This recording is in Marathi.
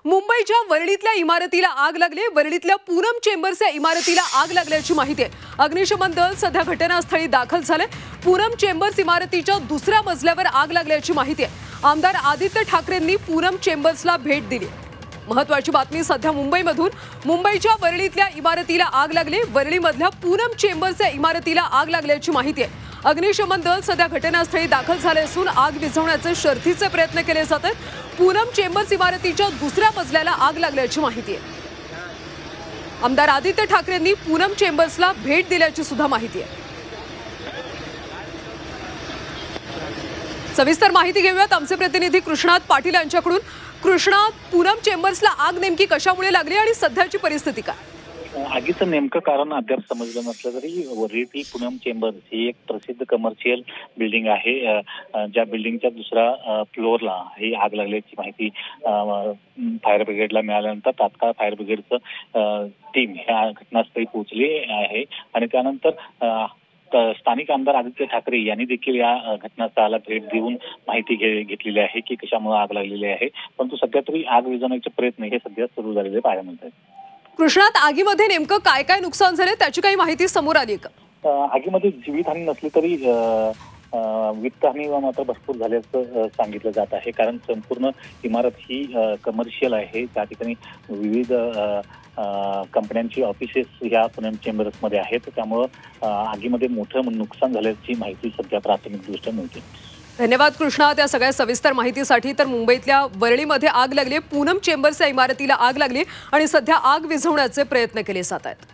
मुंबईच्या वरळीतल्या इमारतीला आग लागली। वरळीतल्या पूनम चेंबर्स या इमारतीला आग लागल्याची माहिती आहे। अग्निशमन दल सध्या घटनास्थळी दाखल झाले। पूनम चेंबर्स इमारतीच्या दुसऱ्या मजल्यावर आग लागल्याची माहिती आहे। आमदार आदित्य ठाकरेंनी पूनम चेंबर्सला भेट दिली। महत्त्वाची बातमी सध्या मुंबईमधून। मुंबईच्या वरळीतल्या इमारतीला आग लागली। वरळीमधल्या पूनम चेंबर्स या इमारतीला आग लागल्याची माहिती आहे। अग्निशमन दल सध्या घटनास्थळी दाखल झाले असून आग विझवण्याचे शर्थीचे प्रयत्न केले जात आहेत। पूनम चेंबर्स इमारतीच्या दुसऱ्या मजल्याला आग लागल्याची माहिती आहे। आमदार आदित्य ठाकरेंनी पूनम चेंबर्सला भेट दिल्याची सुद्धा माहिती आहे। सविस्तर माहिती घेऊयात आमचे प्रतिनिधी कृष्णात पाटील यांच्याकडून। कृष्णा, पूनम चेंबर्सला आग नेमकी कशामुळे लागली आणि सध्याची परिस्थिती काय? आगीचं नेमकं कारण अद्याप समजलं नसलं तरी वरळीतील पूनम चेंबर्स ही एक प्रसिद्ध कमर्शियल बिल्डिंग आहे। ज्या बिल्डिंगच्या दुसऱ्या फ्लोअरला ही आग लागल्याची माहिती फायर ब्रिगेडला मिळाल्यानंतर तात्काळ फायर ब्रिगेडचं टीम ह्या घटनास्थळी पोहोचली आहे आणि त्यानंतर स्थानिक आमदार आदित्य ठाकरे यांनी देखील या घटनास्थळाला भेट देऊन माहिती घेतलेली आहे की कशामुळे आग लागलेली आहे। परंतु सध्या तरी आग विझवण्याचे प्रयत्न हे सध्या सुरू झालेले पाहायला मिळत आहेत। कृष्णात, आगीमध्ये नेमकं काय काय नुकसान झाले त्याची काही माहिती समोर आली का? आगीमध्ये जीवितहानी नसली तरी वित्तहानी मात्र भरपूर झाल्याचं सांगितलं जात आहे। कारण संपूर्ण इमारत ही कमर्शियल आहे। त्या ठिकाणी विविध कंपन्यांची ऑफिसेस ह्या पूनम चेंबर्समध्ये आहेत। त्यामुळं आगीमध्ये मोठं नुकसान झाल्याची माहिती सध्या प्राथमिकदृष्ट्या मिळते। धन्यवाद कृष्णा त्या सगळ्या सविस्तर माहितीसाठी। तर मुंबईतल्या वरळीमध्ये आग लागली, पूनम चेंबर्स या इमारतीला आग लागली आणि सध्या आग विझवण्याचे प्रयत्न केले जात आहेत।